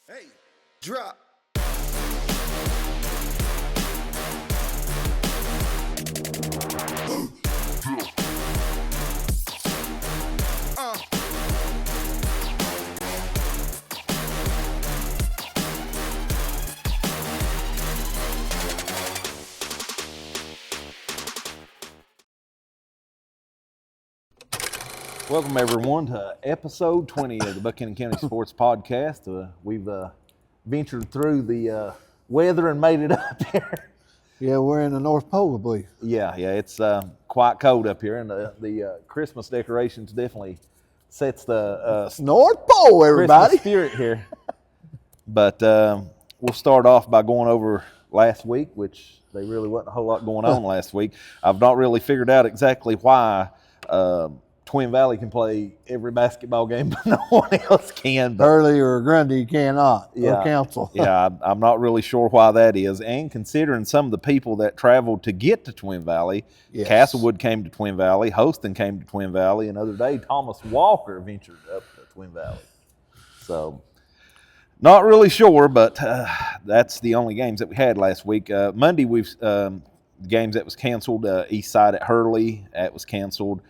Hey, drop. Welcome, everyone, to episode 20 of the Buchanan County Sports Podcast. We've ventured through the weather and made it up here. Yeah, we're in the North Pole, I believe. Yeah, it's quite cold up here, and the Christmas decorations definitely sets the North Pole, everybody. Christmas spirit here. But we'll start off by going over last week, which there really wasn't a whole lot going on last week. I've not really figured out exactly why Twin Valley can play every basketball game, but no one else can. But Hurley or Grundy cannot, or council. Yeah, I'm not really sure why that is. And considering some of the people that traveled to get to Twin Valley, Yes. Castlewood came to Twin Valley, Hostin came to Twin Valley, and the other day Thomas Walker ventured up to Twin Valley. So, not really sure, but that's the only games that we had last week. Monday, games that was canceled. East Side at Hurley, that was canceled.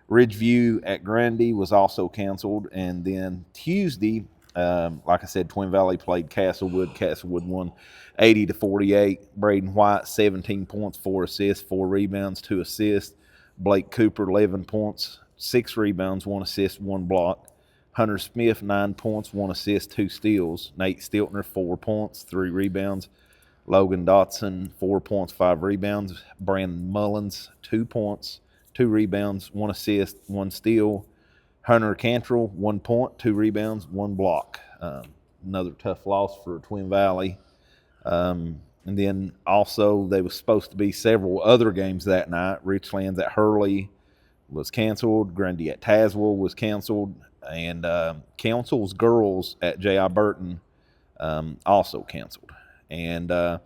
Ridgeview at Grundy was also canceled. And then Tuesday, like I said, Twin Valley played Castlewood. Castlewood won 80-48. Braden White, 17 points, 4 assists, 4 rebounds, 2 assists. Blake Cooper, 11 points, 6 rebounds, 1 assist, 1 block. Hunter Smith, 9 points, 1 assist, 2 steals. Nate Stiltner, 4 points, 3 rebounds. Logan Dotson, 4 points, 5 rebounds. Brandon Mullins, 2 points, 2 rebounds, 1 assist, 1 steal. Hunter Cantrell, 1 point, 2 rebounds, 1 block. Another tough loss for Twin Valley. And then also there was supposed to be several other games that night. Richlands at Hurley was canceled. Grundy at Tazewell was canceled. And Council's Girls at J.I. Burton also canceled. And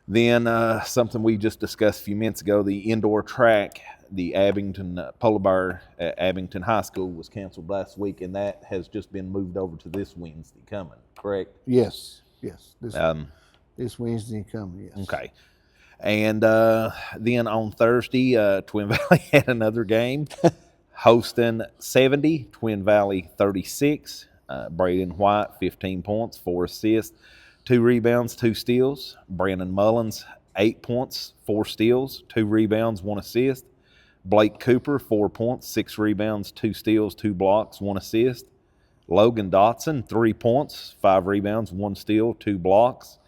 then something we just discussed a few minutes ago, the indoor track, the Abington Polar Bear at Abington High School was canceled last week, and that has just been moved over to this Wednesday coming, correct? Yes. This Wednesday coming, yes. Okay. And then on Thursday, Twin Valley had another game. Hostin 70, Twin Valley 36. Braden White, 15 points, 4 assists, 2 rebounds, 2 steals. Brandon Mullins, 8 points, 4 steals, 2 rebounds, 1 assist. Blake Cooper, 4 points, 6 rebounds, 2 steals, 2 blocks, 1 assist. Logan Dotson, 3 points, 5 rebounds, 1 steal, 2 blocks.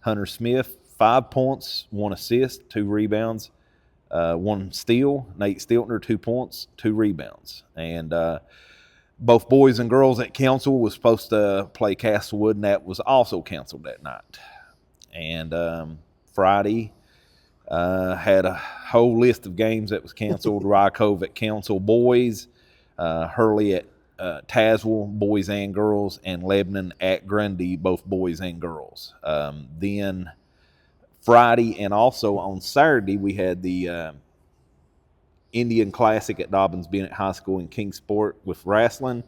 Hunter Smith, 5 points, 1 assist, 2 rebounds, 1 steal. Nate Stiltner, 2 points, 2 rebounds. And both boys and girls at Council was supposed to play Castlewood, and that was also canceled that night. And Friday had a whole list of games that was canceled. Rycove at Council boys, Hurley at Tazewell, boys and girls, and Lebanon at Grundy, both boys and girls. Then Friday and also on Saturday, we had the Indian Classic at Dobbins Bennett High School in Kingsport with wrestling.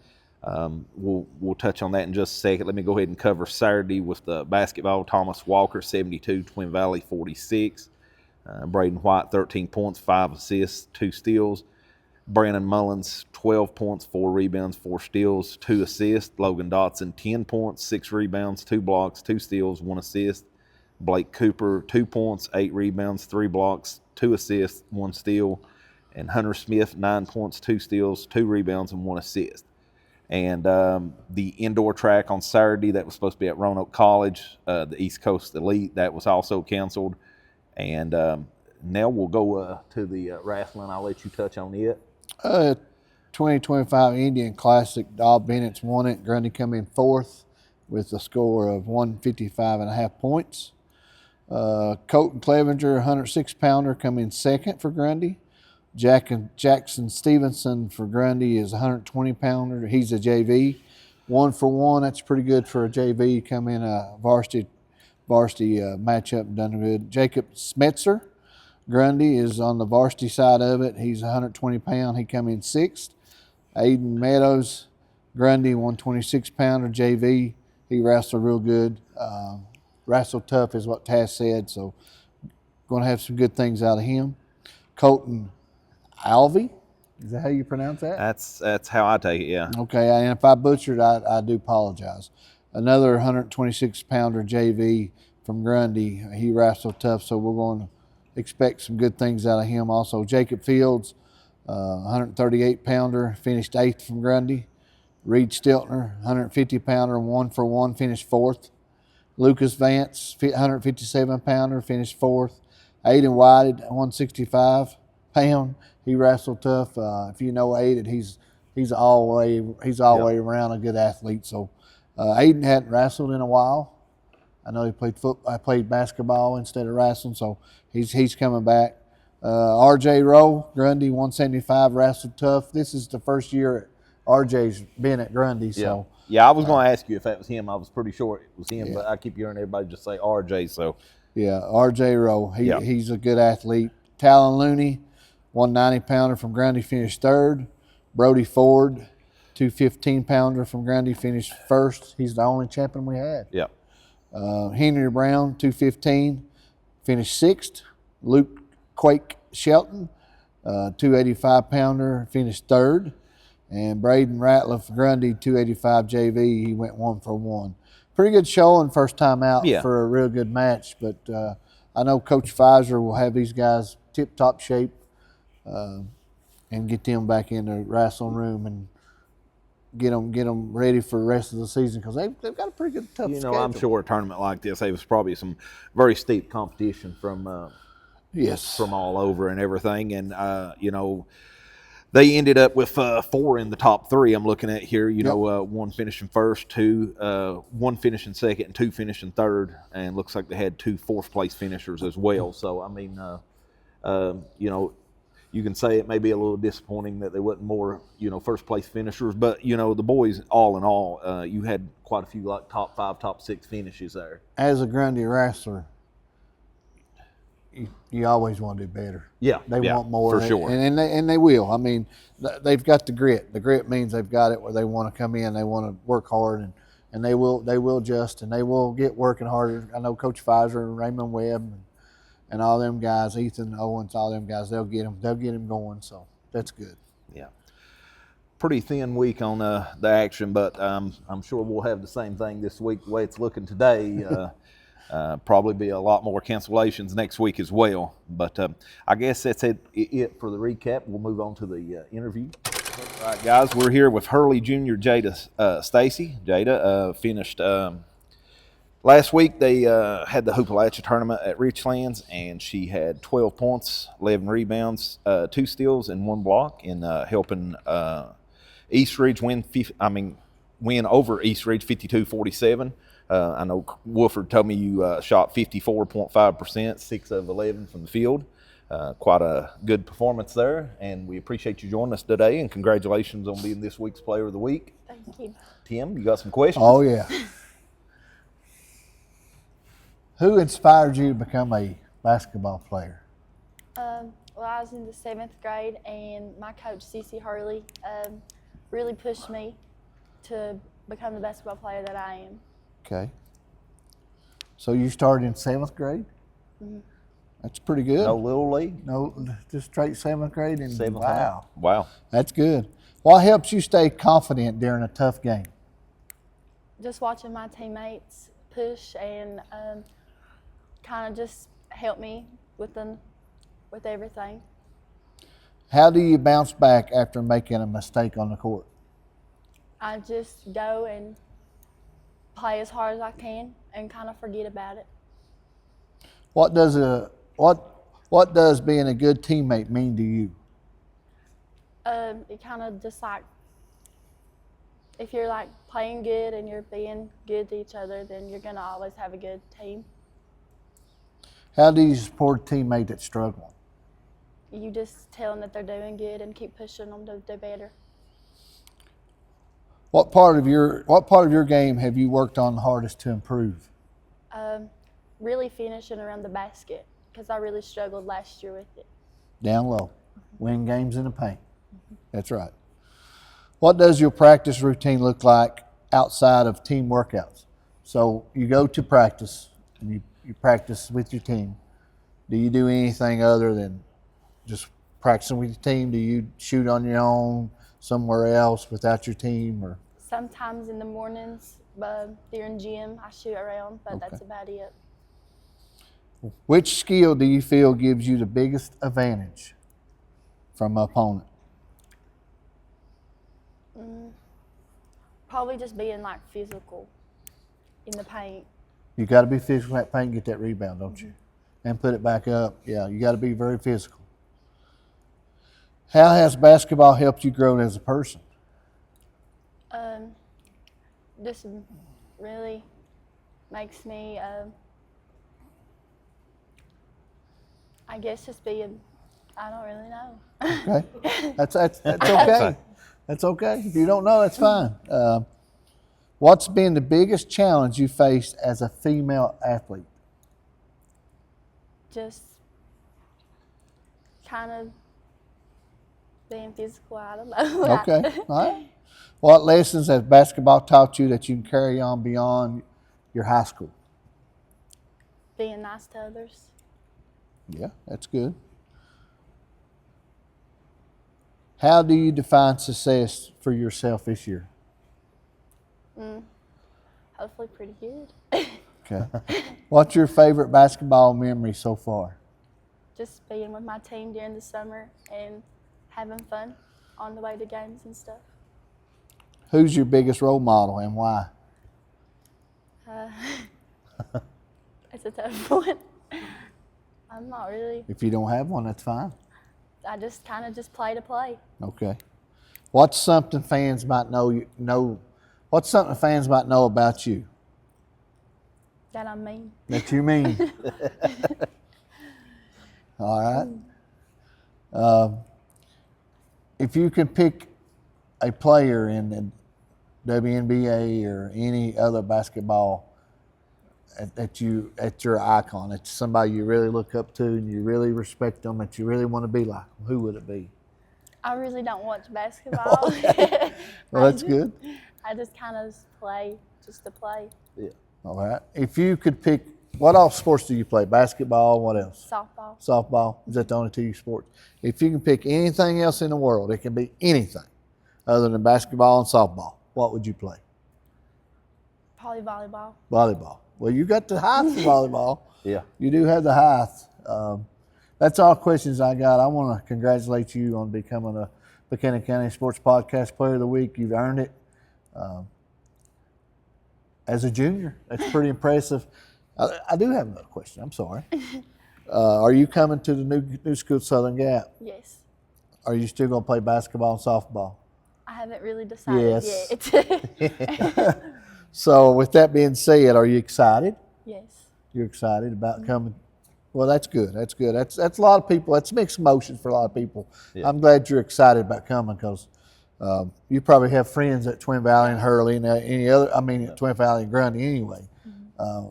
We'll touch on that in just a second. Let me go ahead and cover Saturday with the basketball. Thomas Walker, 72, Twin Valley, 46. Braden White, 13 points, 5 assists, 2 steals. Brandon Mullins, 12 points, 4 rebounds, 4 steals, 2 assists. Logan Dotson, 10 points, 6 rebounds, 2 blocks, 2 steals, 1 assist. Blake Cooper, 2 points, 8 rebounds, 3 blocks, 2 assists, 1 steal. And Hunter Smith, 9 points, 2 steals, 2 rebounds, and 1 assist. And the indoor track on Saturday that was supposed to be at Roanoke College, the East Coast Elite, that was also canceled. And now we'll go to the wrestling. I'll let you touch on it. 2025 Indian Classic, Dobb Bennett's won it. Grundy come in 4th with a score of 155.5 points. Colton Clevenger, 106-pounder, come in 2nd for Grundy. Jackson Stevenson for Grundy is a 120-pounder. He's a JV. 1 for 1, that's pretty good for a JV. Come in a varsity matchup and done good. Jacob Smetzer, Grundy, is on the varsity side of it. He's 120-pound. He come in 6th. Aiden Meadows, Grundy, 126-pounder, JV. He wrestled real good. Wrestled tough is what Taz said, so going to have some good things out of him. Colton Alvey, is that how you pronounce that? That's how I take it, yeah. Okay, and if I butchered, I do apologize. Another 126-pounder JV from Grundy. He wrestled tough, so we're going to expect some good things out of him. Also, Jacob Fields, 138-pounder, finished 8th from Grundy. Reed Stiltner, 150-pounder, 1-for-1, finished 4th. Lucas Vance, 157-pounder, finished 4th. Aiden Whited, 165-pound. He wrestled tough. If you know Aiden, he's all way around a good athlete. So Aiden hadn't wrestled in a while. I know he played basketball instead of wrestling, so he's coming back. RJ Rowe, Grundy, 175, wrestled tough. This is the first year RJ's been at Grundy, so. Yeah, I was going to ask you if that was him. I was pretty sure it was him, but I keep hearing everybody just say RJ, so. Yeah, RJ Rowe, he's a good athlete. Talon Looney, 190-pounder from Grundy, finished 3rd. Brody Ford, 215-pounder from Grundy, finished 1st. He's the only champion we had. Yeah. Henry Brown, 215, finished 6th. Luke Quake Shelton, 285-pounder, finished 3rd. And Braden Ratliff Grundy, 285 JV, he went 1-for-1. Pretty good showing first time out for a real good match. But I know Coach Pfizer will have these guys tip-top shape and get them back in the wrestling room and get them ready for the rest of the season because they've got a pretty good tough schedule. I'm sure a tournament like this, there was probably some very steep competition from all over and everything. And, they ended up with 4 in the top 3 I'm looking at here. One finishing 1st, one finishing 2nd, and 2 finishing 3rd. And looks like they had 2 fourth-place finishers as well. So, I mean, you can say it may be a little disappointing that there wasn't more, first-place finishers. But, the boys, all in all, you had quite a few like top 5, top 6 finishes there. As a Grundy wrestler, you always want to do better. Yeah, they want more for sure, and they will. I mean, they've got the grit. The grit means they've got it where they want to come in, they want to work hard, and they will adjust and they will get working harder. I know Coach Pfizer and Raymond Webb and all them guys, Ethan Owens, all them guys, they'll get him going. So that's good. Yeah. Pretty thin week on the action, but I'm sure we'll have the same thing this week. The way it's looking today. Probably be a lot more cancellations next week as well. But I guess that's it for the recap. We'll move on to the interview. All right, guys, we're here with Hurley Jr. Jayda Stacy. Jayda finished last week. They had the Hoopalacha tournament at Richlands, and she had 12 points, 11 rebounds, 2 steals, and 1 block in helping East Ridge win over East Ridge 52-47. I know Wolford told me you shot 54.5%, 6 of 11 from the field. Quite a good performance there, and we appreciate you joining us today, and congratulations on being this week's Player of the Week. Thank you. Tim, you got some questions? Oh, yeah. Who inspired you to become a basketball player? Well, I was in the 7th grade, and my coach, Cece Hurley, really pushed me to become the basketball player that I am. Okay. So you started in 7th grade? Mm-hmm. That's pretty good. No little league? No, just straight 7th grade? And 7th. Wow. That's good. What helps you stay confident during a tough game? Just watching my teammates push and kind of just help me with everything. How do you bounce back after making a mistake on the court? I just go and play as hard as I can and kind of forget about it. What does being a good teammate mean to you? It kind of just like if you're like playing good and you're being good to each other, then you're gonna always have a good team. How do you support a teammate that's struggling? You just tell them that they're doing good and keep pushing them to do better. What part of your game have you worked on the hardest to improve? Really finishing around the basket because I really struggled last year with it. Down low, win games in the paint. That's right. What does your practice routine look like outside of team workouts? So you go to practice and you practice with your team. Do you do anything other than just practicing with your team? Do you shoot on your own somewhere else without your team? Or Sometimes in the mornings, during gym, I shoot around, but that's about it. which skill do you feel gives you the biggest advantage from an opponent? Probably just being like physical in the paint. You got to be physical in that paint and get that rebound, don't you? And put it back up. Yeah, you got to be very physical. How has basketball helped you grow as a person? Just really makes me, I guess, just being. I don't really know. Okay, that's okay. That's okay. If you don't know, that's fine. What's been the biggest challenge you faced as a female athlete? Just kind of being physical. I don't know. Okay, all right. What lessons has basketball taught you that you can carry on beyond your high school? Being nice to others. Yeah, that's good. How do you define success for yourself this year? Hopefully pretty good. Okay. What's your favorite basketball memory so far? Just being with my team during the summer and having fun on the way to games and stuff. Who's your biggest role model and why? It's a tough one. I'm not really. If you don't have one, that's fine. I just kind of just play to play. Okay. What's something fans might know? What's something fans might know about you? That I'm mean. That you mean? All right. If you could pick a player in the WNBA or any other basketball at your icon, it's somebody you really look up to and you really respect them, that you really want to be like, who would it be? I really don't watch basketball. Well, that's good. I just kind of play just to play. Yeah. All right. If you could pick, what all sports do you play? Basketball, what else? Softball. Softball. Is that the only two sports? If you can pick anything else in the world, it can be anything other than basketball and softball, what would you play? Probably volleyball. Volleyball. Well, you got the height for volleyball. Yeah. You do have the height. That's all questions I got. I want to congratulate you on becoming a Buchanan County Sports Podcast Player of the Week. You've earned it. As a junior, that's pretty impressive. I do have another question. I'm sorry. Are you coming to the new school Southern Gap? Yes. Are you still going to play basketball and softball? I haven't really decided yet. So with that being said, are you excited? Yes. You're excited about coming? Well, that's good. That's good. That's a lot of people. That's mixed emotions for a lot of people. Yeah. I'm glad you're excited about coming because you probably have friends at Twin Valley and Hurley and any other. I mean, at Twin Valley and Grundy anyway.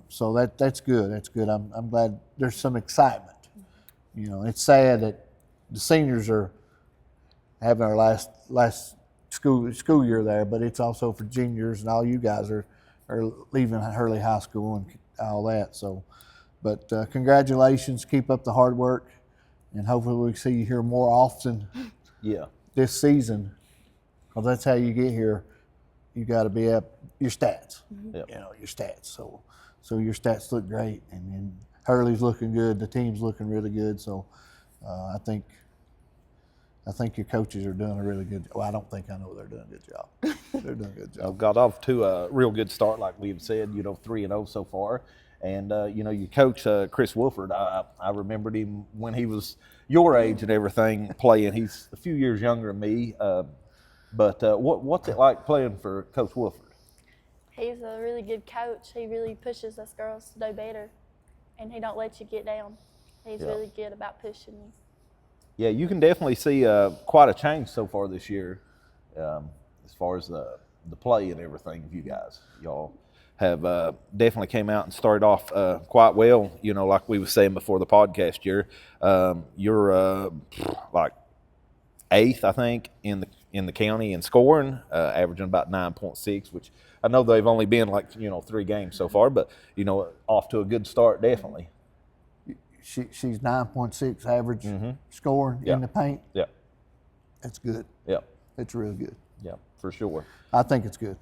So that's good. That's good. I'm glad there's some excitement. You know, it's sad that the seniors are having our last school year there, but it's also for juniors and all you guys are leaving Hurley High School and all that. So, but congratulations. Keep up the hard work, and hopefully we see you here more often. Yeah. This season, because that's how you get here. You got to be up your stats. Yep. You know your stats. So your stats look great, and Hurley's looking good. The team's looking really good. So I think your coaches are doing a really good job. Well, I don't think I know they're doing a good job. They're doing a good job. Got off to a real good start, like we've said, 3-0 so far. And, your coach, Chris Wolford, I remembered him when he was your age and everything playing. He's a few years younger than me. But what's it like playing for Coach Wolford? He's a really good coach. He really pushes us girls to do better, and he don't let you get down. He's really good about pushing you. Yeah, you can definitely see quite a change so far this year as far as the play and everything of you guys. Y'all have definitely came out and started off quite well, like we were saying before the podcast year. You're like 8th, I think, in the county in scoring, averaging about 9.6, which I know they've only been like 3 games so far, but off to a good start definitely. She's 9.6 average score Yeah. in the paint. Yeah, That's good. yeah, It's real good. yeah, for sure. I think it's good.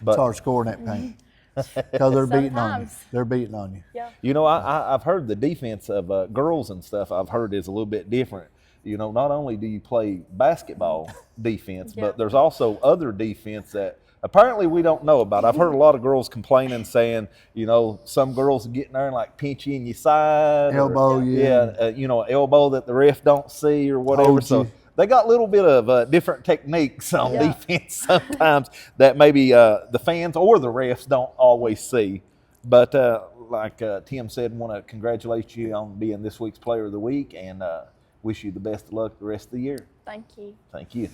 But It's hard scoring that paint because they're beating on you. Sometimes. They're beating on you. Yeah. I've heard the defense of girls and stuff. I've heard is a little bit different. Not only do you play basketball defense, Yeah. but there's also other defense that apparently we don't know about. I've heard a lot of girls complaining, saying, some girls get in there and like pinch you in your side, Elbow you. elbow that the ref don't see or whatever. Hold So you. they got a little bit of different techniques on Yeah. defense sometimes that maybe the fans or the refs don't always see. But like Tim said, want to congratulate you on being this week's Player of the Week and wish you the best of luck the rest of the year. Thank you. Thank you.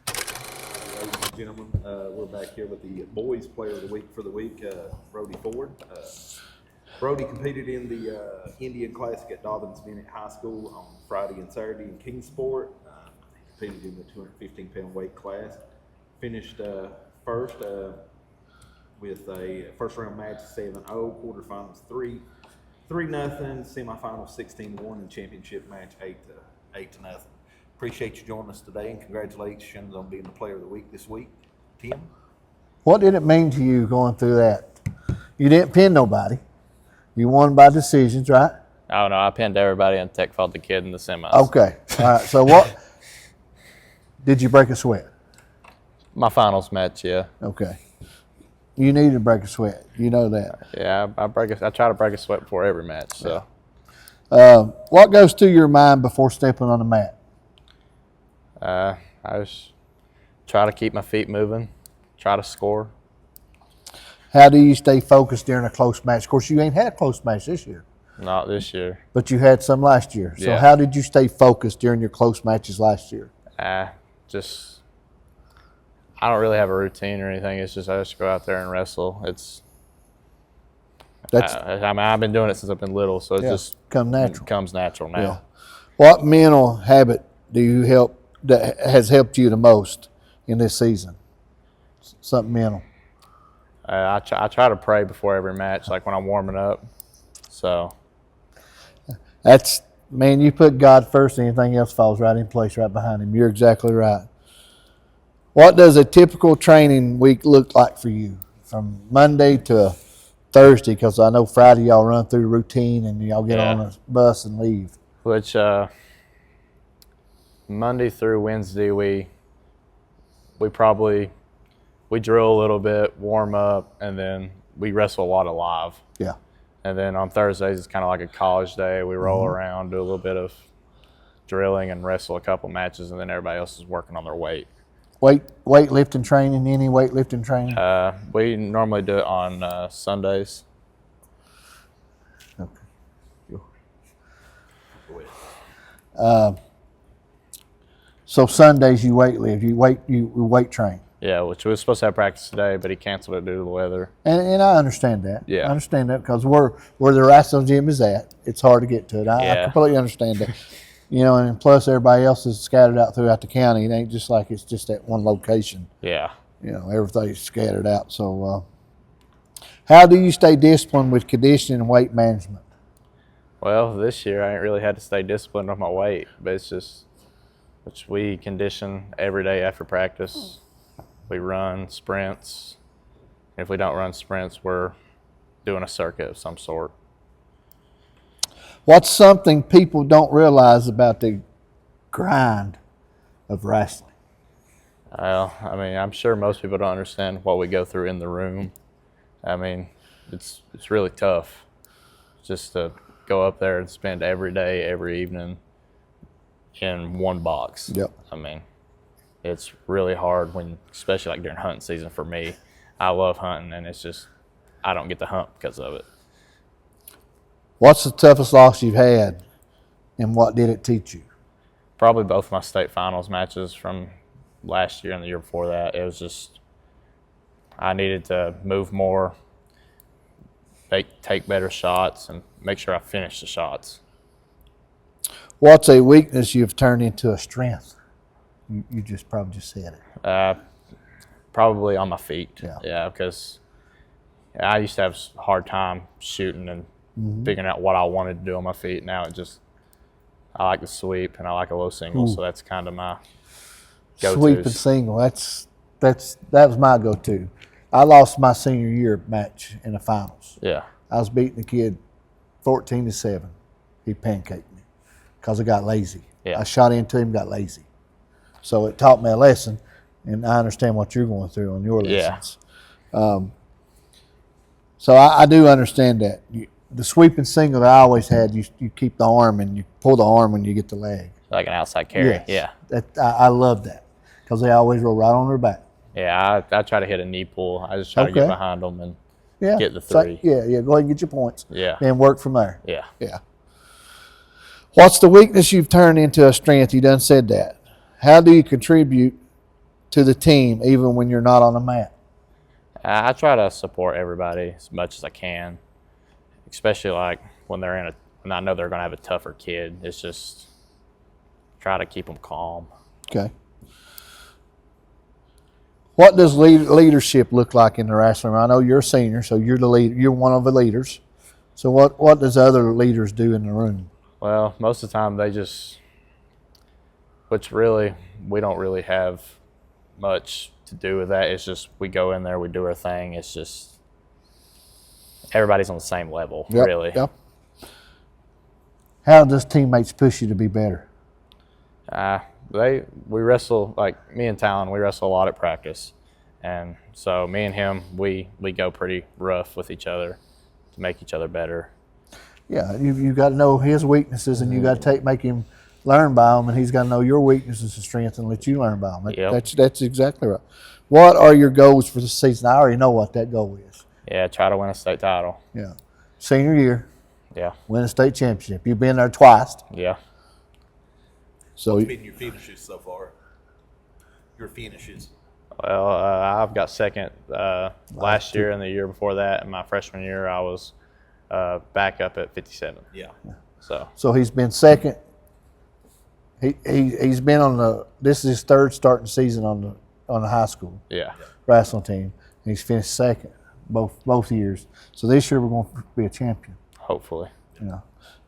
Ladies and gentlemen, we're back here with the Boys Player of the Week for the week, Brody Ford. Brody competed in the Indian Classic at Dobbins Bennett High School on Friday and Saturday in Kingsport. He competed in the 215-pound weight class. Finished first with a first-round match 7-0, quarterfinals 3-0, semifinals 16-1, and championship match 8-0. Appreciate you joining us today, and congratulations on being the Player of the Week this week. Tim? What did it mean to you going through that? You didn't pin nobody. You won by decisions, right? Oh, no, I pinned everybody and Tech fought the kid in the semis. Okay. All right. So what? Did you break a sweat? My finals match, yeah. Okay. You need to break a sweat. You know that. Yeah, I try to break a sweat before every match. So What goes through your mind before stepping on the mat? I just try to keep my feet moving, try to score. How do you stay focused during a close match? Of course, you ain't had a close match this year, Not this year. but you had some last year. So Yeah. how did you stay focused during your close matches last year? I don't really have a routine or anything. It's just I just go out there and wrestle. I've been doing it since I've been little, so it just come natural. comes natural now. Yeah. What mental habit do you help that has helped you the most in this season? Something mental. I try to pray before every match, like when I'm warming up. So That's, man, you put God first, anything else falls right in place right behind him. You're exactly right. What does a typical training week look like for you from Monday to Thursday? Because I know Friday y'all run through routine and y'all get on a bus and leave. which Monday through Wednesday we drill a little bit, warm up, and then we wrestle a lot of live. Yeah. And then on Thursdays it's kind of like a college day. We roll around, do a little bit of drilling, and wrestle a couple matches, and then everybody else is working on their weight. Weightlifting training, any weightlifting training? We normally do it on Sundays. Okay. So Sundays you weightlift, you weight train. Yeah, which we were supposed to have practice today, but he canceled it due to the weather. And I understand that. Yeah. I understand that because where the wrestling gym is at, it's hard to get to it. I completely understand that. And plus everybody else is scattered out throughout the county. It ain't just like it's just at one location. Yeah. Everything's scattered out. So how do you stay disciplined with conditioning and weight management? Well, this year I ain't really had to stay disciplined on my weight, but it's just, which we condition every day after practice. We run sprints. If we don't run sprints, we're doing a circuit of some sort. What's something people don't realize about the grind of wrestling? Well, I'm sure most people don't understand what we go through in the room. It's really tough just to go up there and spend every day, every evening in one box. Yep. It's really hard especially like during hunting season for me. I love hunting, and it's just, I don't get to hunt because of it. What's the toughest loss you've had, and what did it teach you? Probably both my state finals matches from last year and the year before that. It was just, I needed to move more, take better shots, and make sure I finish the shots. What's a weakness you've turned into a strength? You just probably just said it. Probably on my feet. Yeah. Because I used to have a hard time shooting and figuring out what I wanted to do on my feet. Now I like to sweep and I like a low single, so that's kind of my go-tos. Sweep and single. That was my go-to. I lost my senior year match in the finals. Yeah. I was beating the kid 14-7. He pancaked me because I got lazy. Yeah. I shot into him, got lazy. So it taught me a lesson, and I understand what you're going through on your lessons. So I do understand that. The sweep and single that I always had, you keep the arm and you pull the arm when you get the leg. Like an outside carry. Yes. Yeah. I love that because they always roll right on their back. Yeah, I try to hit a knee pull. I just try to get behind them and get the three. Go ahead and get your points. Yeah. And work from there. Yeah. Yeah. What's the weakness you've turned into a strength? You done said that. How do you contribute to the team even when you're not on the mat? I try to support everybody as much as I can, especially like when when I know they're going to have a tougher kid. It's just try to keep them calm. Okay. What does leadership look like in the wrestling room? I know you're a senior, so you're the leader. You're one of the leaders. So what does other leaders do in the room? Well, most of the time which really we don't really have much to do with that. It's just we go in there, we do our thing. It's just everybody's on the same level, really. Yep. How does teammates push you to be better? We wrestle, like me and Talon, we wrestle a lot at practice. And so me and him, we go pretty rough with each other to make each other better. Yeah, you got to know his weaknesses, and you got to make him learn by them, and he's got to know your weaknesses and strengths and let you learn by them. That's exactly right. What are your goals for the season? I already know what that goal is. Yeah, try to win a state title. Yeah, senior year. Yeah. Win a state championship. You've been there twice. Yeah. So what's been your finishes so far? Your finishes. Well, I've got second last year and the year before that. And my freshman year, I was back up at 57. Yeah. So he's been second. He's been on this is his third starting season on the high school wrestling team. And he's finished second both years. So this year we're going to be a champion. Hopefully. Yeah.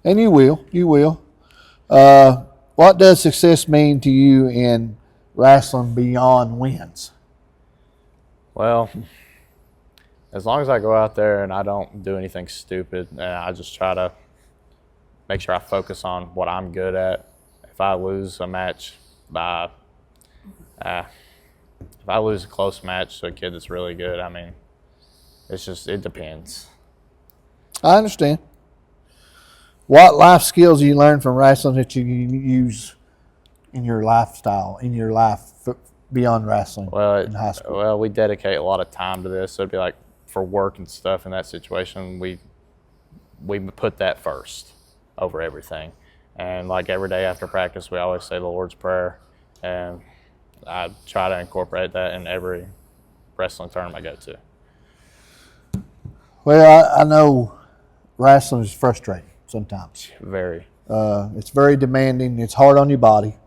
And you will. What does success mean to you in wrestling beyond wins? Well, as long as I go out there and I don't do anything stupid, and I just try to make sure I focus on what I'm good at. If I lose a match if I lose a close match to a kid that's really good, I mean, it depends. I understand. What life skills do you learn from wrestling that you use in your lifestyle, in your life beyond wrestling in high school? Well, we dedicate a lot of time to this. So it'd be like for work and stuff in that situation, we put that first over everything. And like every day after practice, we always say the Lord's Prayer. And I try to incorporate that in every wrestling tournament I go to. Well, I know wrestling is frustrating sometimes. Very. It's very demanding. It's hard on your body.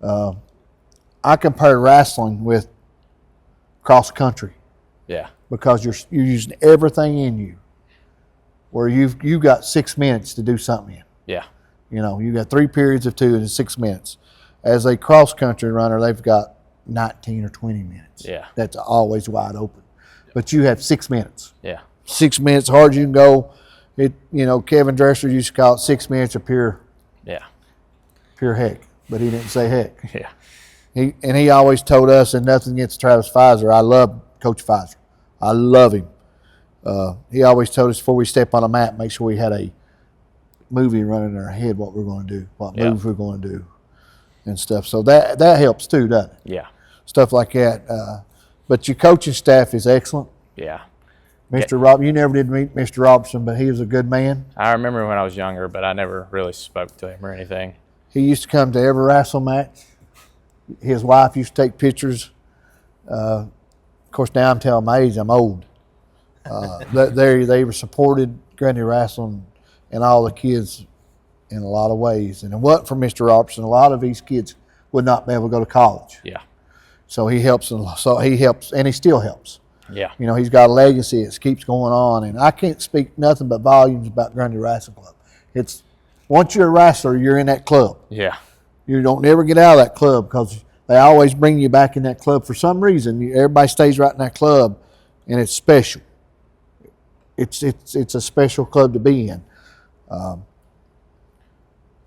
I compare wrestling with cross country. Yeah. Because you're using everything in you. Where you've got 6 minutes to do something in. Yeah. You got 3 periods of 2 in 6 minutes. As a cross country runner, they've got 19 or 20 minutes. Yeah. That's always wide open. But you have 6 minutes. Yeah. 6 minutes, hard you can go. Kevin Dresser used to call it 6 minutes of pure heck, but he didn't say heck. Yeah. He always told us, and nothing against Travis Pfizer. I love Coach Pfizer. I love him. He always told us before we step on a mat, make sure we had a movie running in our head what we're going to do, what move we're going to do, and stuff. So that helps too, doesn't it? Yeah. Stuff like that. But your coaching staff is excellent. Yeah. Mr. Rob, you never did meet Mr. Robertson, but he was a good man. I remember when I was younger, but I never really spoke to him or anything. He used to come to every wrestle match. His wife used to take pictures. Of course, now I'm telling my age, I'm old. They were supported Grundy wrestling and all the kids in a lot of ways. And it wasn't for Mr. Robertson, a lot of these kids would not be able to go to college. Yeah. So he helps, and he still helps. Yeah. You know, he's got a legacy that keeps going on, and I can't speak nothing but volumes about Grundy Wrestling Club. It's once you're a wrestler, you're in that club. Yeah. You don't never get out of that club because they always bring you back in that club for some reason. Everybody stays right in that club, and it's special. It's a special club to be in.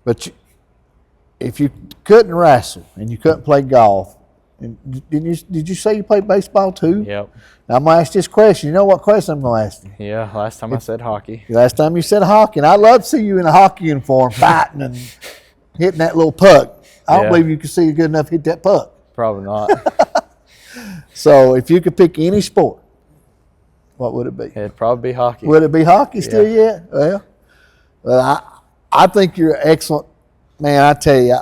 But if you couldn't wrestle and you couldn't play golf, and did you say you played baseball too? Yep. Now I'm gonna ask this question. You know what question I'm gonna ask you? Yeah. Last time I said hockey. Last time you said hockey, and I'd love to see you in a hockey uniform fighting and hitting that little puck. I don't Yeah. believe you can see you good enough to hit that puck. Probably not. So if you could pick any sport, what would it be? It'd probably be hockey. Would it be hockey still yet? Well, I think you're excellent. Man, I tell you,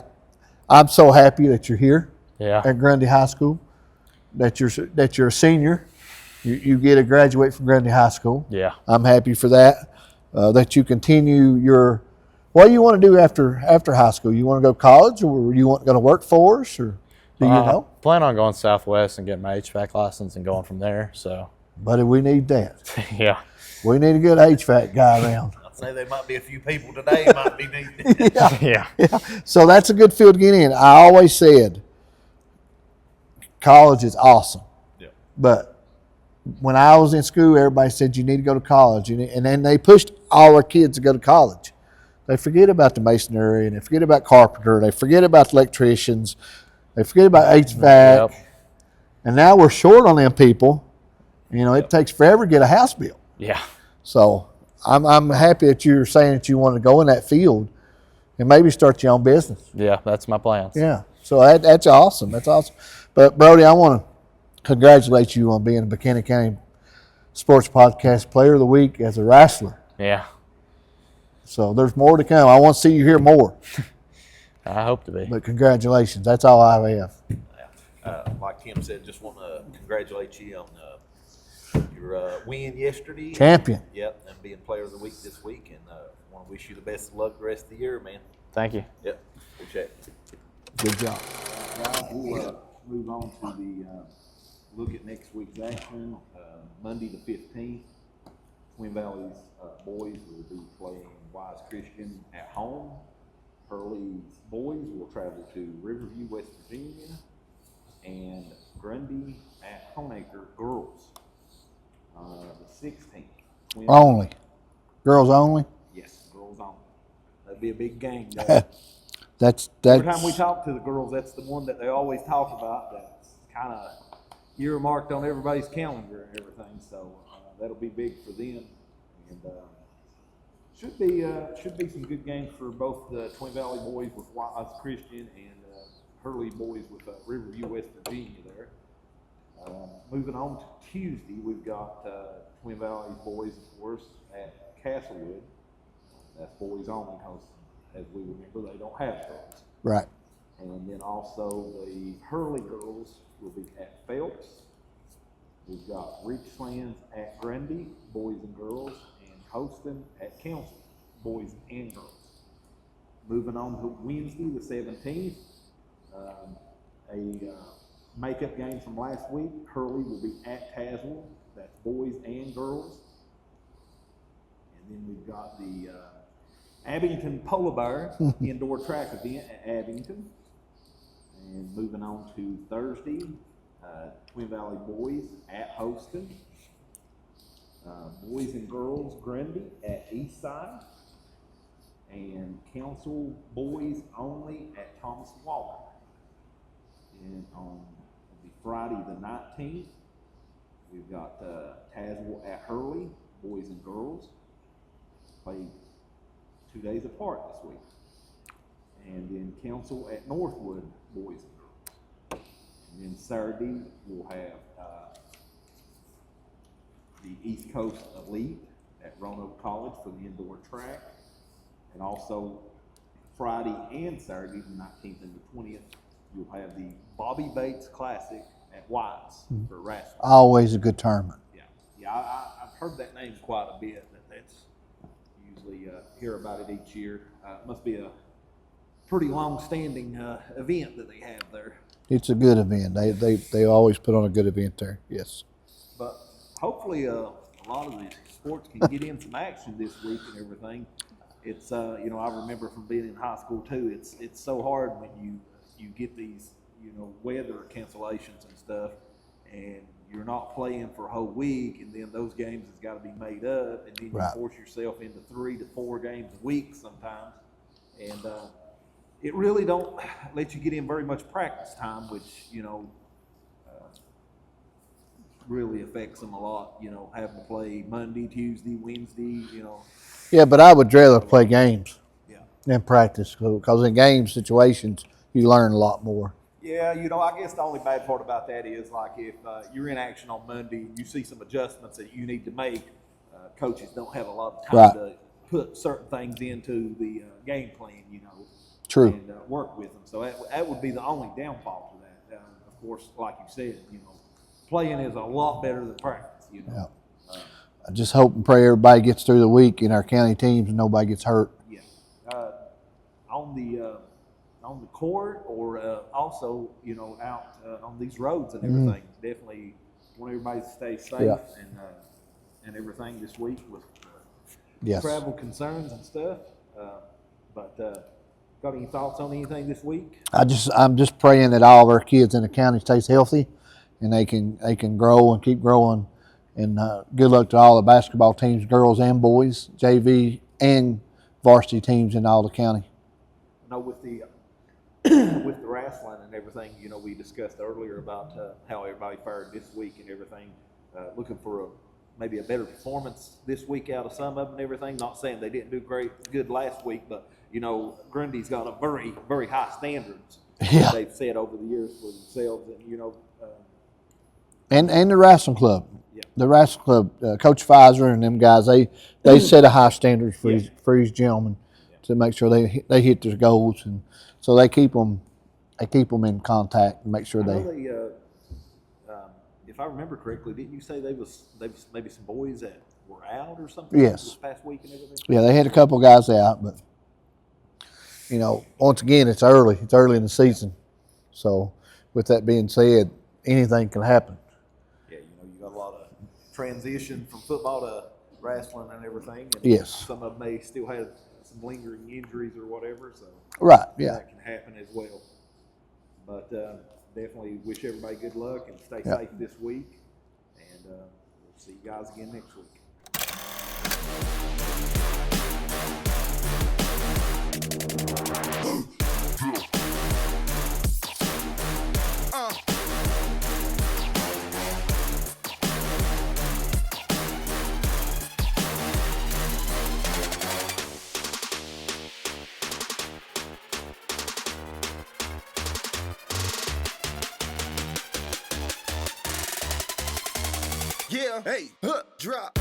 I'm so happy that you're here Yeah. at Grundy High School, that you're a senior. You get to graduate from Grundy High School. Yeah. I'm happy for that. That you continue your. What do you want to do after high school? You want to go to college, or you want to go to workforce, or do you know? Plan on going Southwest and getting my HVAC license and going from there. So. Buddy, we need that. Yeah. We need a good HVAC guy around. I'd say there might be a few people today might be needed. Yeah. Yeah. So that's a good field to get in. I always said college is awesome. Yeah. But when I was in school, everybody said you need to go to college. And then they pushed all our kids to go to college. They forget about the masonry, and they forget about carpenter. They forget about the electricians. They forget about HVAC. Yep. And now we're short on them people. You know, it takes forever to get a house built. Yeah. So I'm happy that you're saying that you want to go in that field and maybe start your own business. Yeah. That's my plans. Yeah. So that's awesome. That's awesome. But Brody, I want to congratulate you on being a Buchanan County Sports Podcast Player of the Week as a wrestler. Yeah. So there's more to come. I want to see you hear more. I hope to be. But congratulations. That's all I have. Like Tim said, just want to congratulate you on your win yesterday. Champion. Yep, and being Player of the Week this week, and want to wish you the best of luck the rest of the year, man. Thank you. Yep, appreciate it. Good job. Guys, we'll move on to the look at next week's action. Monday the 15th, Twin Valley's boys will be playing Wise Christian at home. Hurley's boys will travel to Riverview, West Virginia, and Grundy at Homeacre girls. The 16th. Twin Only. Girls only? Yes, girls only. That'd be a big game. Though. That's Every time we talk to the girls, that's the one that they always talk about. That's kind of earmarked on everybody's calendar and everything. So that'll be big for them, and should be some good games for both the Twin Valley boys with Wise Christian and Hurley boys with Riverview, West Virginia. There. Moving on to Tuesday, we've got Twin Valley boys, of course, at Castlewood. That's boys only because, as we remember, they don't have girls. right. And then also the Hurley girls will be at Phelps. We've got Richlands at Grundy, boys and girls, and Hostin at Council, boys and girls. Moving on to Wednesday, the 17th, a makeup game from last week. Hurley will be at Tazewell. That's boys and girls. And then we've got the Abington Polar Bear indoor track event at Abington. And moving on to Thursday, Twin Valley boys at Hostin. Boys and girls Grundy at Eastside. And Council boys only at Thomas Walker. And on Friday the 19th, we've got Tazewell at Hurley, boys and girls. Played 2 days apart this week. And then Council at Northwood, boys and girls. And then Saturday, we'll have the East Coast Elite at Roanoke College for the indoor track. And also Friday and Saturday, the 19th and the 20th, you'll have the Bobby Bates Classic at Wise for wrestling. Always a good tournament. Yeah, I've heard that name quite a bit. That's usually hear about it each year. It must be a pretty long-standing event that they have there. It's a good event. They always put on a good event there. Yes. But hopefully, a lot of these sports can get in some action this week and everything. It's you know, I remember from being in high school too. It's so hard when you get these, you know, weather cancellations and stuff, and you're not playing for a whole week, and then those games has got to be made up, and then you Right. force yourself into 3 to 4 games a week sometimes, and it really don't let you get in very much practice time, which, you know, really affects them a lot. You know, having to play Monday, Tuesday, Wednesday. You know. Yeah, but I would rather play games Yeah. than practice because in game situations you learn a lot more. Yeah, you know, I guess the only bad part about that is like if you're in action on Monday and you see some adjustments that you need to make, coaches don't have a lot of time Right. to put certain things into the game plan, you know, True. and work with them. So that would be the only downfall to that. Of course, like you said, you know, playing is a lot better than practice, you know. Yeah. I just hope and pray everybody gets through the week in our county teams and nobody gets hurt. Yeah. On the court or also, you know, out on these roads and everything. Definitely want everybody to stay safe Yeah. and everything this week with Yes. travel concerns and stuff. But got any thoughts on anything this week? I'm just praying that all of our kids in the county stays healthy and they can grow and keep growing. And good luck to all the basketball teams, girls and boys, JV and varsity teams in all the county. I know with the with the wrestling and everything, you know, we discussed earlier about how everybody fared this week and everything. Looking for maybe a better performance this week out of some of them and everything. Not saying they didn't do good last week, but you know, Grundy's got a very, very high standards Yeah. they've set over the years for themselves, and you know, And the wrestling club. Yeah. The wrestling club, Coach Pfizer and them guys, they set a high standard for these gentlemen to make sure they hit their goals, and so they keep them in contact and make sure I know they. if I remember correctly, didn't you say they was maybe some boys that were out or something? Yes. This past week and everything. Yeah, they had a couple guys out, but you know, once again, it's early. It's early in the season, so with that being said, anything can happen. Yeah, you know, you got a lot of transition from football to wrestling and everything. And Yes. some of them may still have some lingering injuries or whatever, so Right. Yeah. that can happen as well. But definitely wish everybody good luck and stay Yeah. safe this week. And we'll see you guys again next week. Yeah, hey, drop.